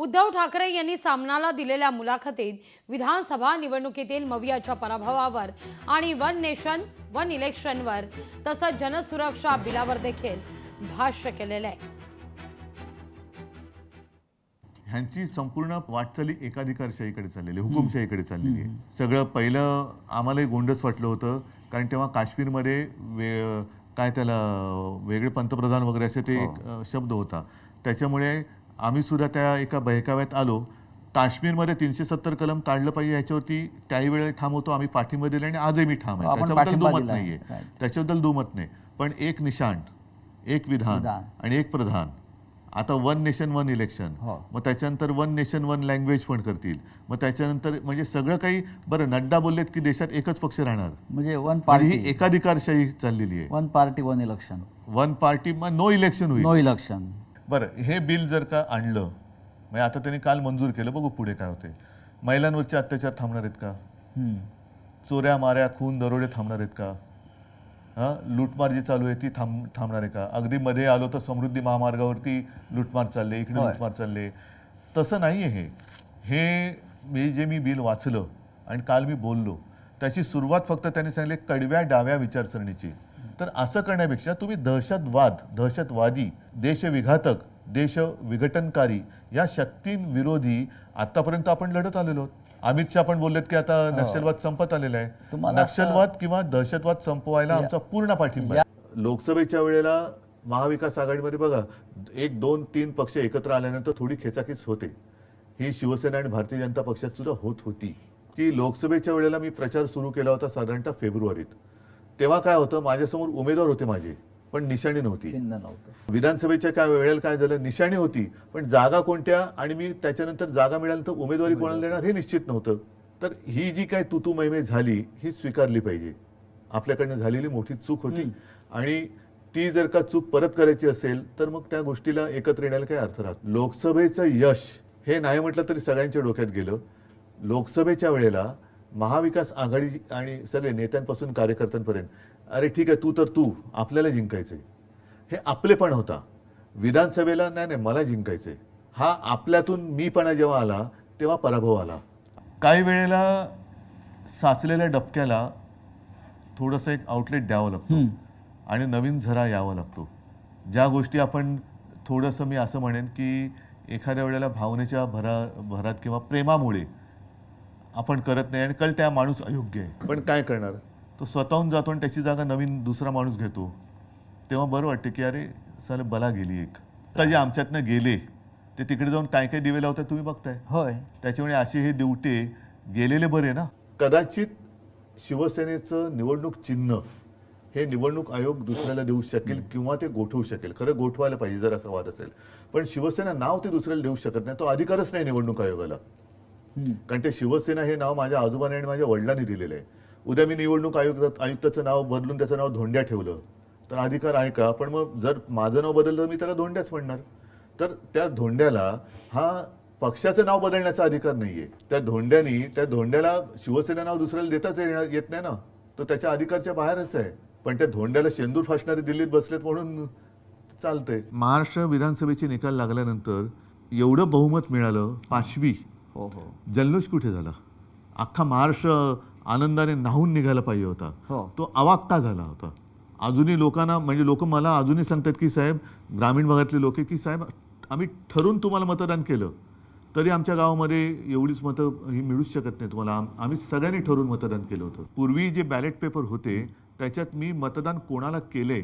उद्धव ठाकरे यांनी सामनाला दिलेल्या मुलाखतीत विधानसभा निवडणुकीतील मवियाच्या पराभवावर आणि वन नेशन वन इलेक्शनवर तसंच जनसुरक्षा बिलावर देखील भाष्य केलेले आहे। ह्यांची संपूर्ण वाटचाली एकाधिकारशाहीकडे चाललेली आहे, हुकुमशाहीकडे चाललेली आहे। सगळं पहिलं आम्हालाही गोंडस वाटलं होतं, कारण तेव्हा काश्मीरमध्ये काय त्याला वेगळे पंतप्रधान वगैरे असे ते एक शब्द होता। त्याच्यामुळे आम्ही सुद्धा त्या एका बहकाव्यात आलो। काश्मीरमध्ये 370 कलम काढलं पाहिजे याच्यावरती त्याही वेळेला ठाम होतो, आम्ही पाठिंबा दिला आणि आजही मी ठाम आहे, त्याच्याबद्दल दुमत नाहीये, त्याच्याबद्दल दुमत नाही। पण एक निशाण, एक विधान आणि एक प्रधान, आता वन नेशन वन इलेक्शन, मग त्याच्यानंतर वन नेशन वन लँग्वेज पण करतील, मग त्याच्यानंतर म्हणजे सगळं काही। बरं, नड्डा बोललेत की देशात एकच पक्ष राहणार, म्हणजे वन पार्टी, ही एकाधिकारशाही चाललेली आहे। One party one election, one party मग नो इलेक्शन होईल, नो इलेक्शन। बरं, हे बिल जर का आणलं, म्हणजे आता त्यांनी काल मंजूर केलं, बघू पुढे काय होते। महिलांवरचे अत्याचार थांबणार आहेत का? चोऱ्या माऱ्या खून दरोडे थांबणार आहेत का? लूटमार जी चालू आहे ती थांबणार आहे का? अगदी मध्ये आलो तर समृद्धी महामार्गावरती लूटमार चालले, इकडे लूटमार चालले, तसं नाही आहे हे। मी बिल वाचलं आणि काल मी बोललो, त्याची सुरुवात फक्त त्यांनी सांगितले कडव्या डाव्या विचारसरणीची। तर असं करण्यापेक्षा तुम्ही दहशतवादी, देशविघातक, देश विघटनकारी या शक्तींविरोधी आतापर्यंत आपण लढत आलेलो आहोत। अमित शाह पण बोललेत की आता नक्षलवाद संपत आलेला आहे। नक्षलवाद किंवा दहशतवाद संपवायला आमचा पूर्ण पाठिंबा आहे। लोकसभेच्या वेळेला महाविकास आघाडीमध्ये बघा 1, 2, 3 पक्ष एकत्र आल्यानंतर थोडी खेचाखेच होते, ही शिवसेना आणि भारतीय जनता पक्षात सुद्धा होत होती। की लोकसभेच्या वेळेला मी प्रचार सुरू केला होता साधारणतः फेब्रुवारीत, तेव्हा काय होतं, माझ्यासमोर उमेदवार होते माझे, पण निशाणी नव्हती। विधानसभेच्या काय वेळेला काय झालं, निशाणी होती पण जागा कोणत्या, आणि मी त्याच्यानंतर जागा मिळाल्यानंतर उमेदवारी कोणाला देणार हे निश्चित नव्हतं। तर ही जी काय तुतू मैमे झाली ही स्वीकारली पाहिजे, आपल्याकडनं झालेली मोठी चूक होती, आणि ती जर का चूक परत करायची असेल तर मग त्या गोष्टीला एकत्र येण्याला काही अर्थ राहत। लोकसभेचं यश हे नाही म्हटलं तरी सगळ्यांच्या डोक्यात गेलं। लोकसभेच्या वेळेला महाविकास आघाडी आणि सगळे नेत्यांपासून कार्यकर्त्यांपर्यंत, अरे ठीक आहे, तू आपल्याला जिंकायचंय, हे आपलेपण होता। विधानसभेला नाही मला जिंकायचंय, हा आपल्यातून मीपणा जेव्हा आला तेव्हा पराभव आला। काही वेळेला साचलेल्या डबक्याला थोडंसं एक आउटलेट द्यावं लागतं आणि नवीन झरा यावं लागतो। ज्या गोष्टी आपण थोडंसं, मी असं म्हणेन की एखाद्या वेळेला भावनेच्या भरात किंवा प्रेमामुळे आपण करत नाही आणि त्या माणूस अयोग्य आहे, पण काय करणार, तो स्वतःहून जातो आणि त्याची जागा नवीन दुसरा माणूस घेतो, तेव्हा बरं वाटते की अरे साले बला गेली एक। आता जे आमच्यातनं गेले ते तिकडे जाऊन काय काय दिवे लावतात तुम्ही बघताय, होय। त्याच्यामुळे असे हे दिवटे गेलेले बरे ना। कदाचित शिवसेनेचं निवडणूक चिन्ह हे निवडणूक आयोग दुसऱ्याला देऊ शकेल किंवा ते गोठवू शकेल, खरं गोठवायला पाहिजे जर असा वाद असेल, पण शिवसेना नाव ते दुसऱ्याला देऊ शकत नाही, तो अधिकारच नाही निवडणूक आयोगाला। कारण ते शिवसेना हे नाव माझ्या आजोबाने आणि माझ्या वडिलांनी दिलेलं आहे। उद्या मी निवडणूक आयुक्ताचं नाव बदलून त्याचं नाव धोंड्या ठेवलं तर अधिकार आहे का? पण मग जर माझं नाव बदललं तर मी त्याला धोंड्याच म्हणणार, तर त्या धोंड्याला हा पक्षाचं नाव बदलण्याचा अधिकार नाहीये। त्या धोंड्याला शिवसेना नाव दुसऱ्याला देताच येत नाही ना, तो त्याच्या अधिकारच्या बाहेरच आहे। पण त्या धोंड्याला शेंदूर फासणारे दिल्लीत बसलेत म्हणून चालतंय। महाराष्ट्र विधानसभेचे निकाल लागल्यानंतर एवढं बहुमत मिळालं, 5वी जल्लोष कुठे झाला? अख्खा महाराष्ट्र आनंदाने न्हावून निघायला पाहिजे होता, तो अवाक्ता झाला होता। अजूनही लोकांना, म्हणजे लोक मला अजूनही सांगतात की साहेब, ग्रामीण भागातले लोक की साहेब आम्ही ठरून तुम्हाला मतदान केलं तरी आमच्या गावामध्ये एवढीच मतं ही मिळूच शकत नाही तुम्हाला, आम्ही सगळ्यांनी ठरून मतदान केलं होतं। पूर्वी जे बॅलेट पेपर होते त्याच्यात मी मतदान कोणाला केलंय,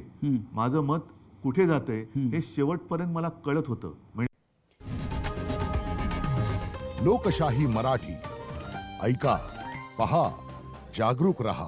माझं मत कुठे जातंय हे शेवटपर्यंत मला कळत होतं। लोकशाही मराठी ऐका, पहा, जागरूक रहा।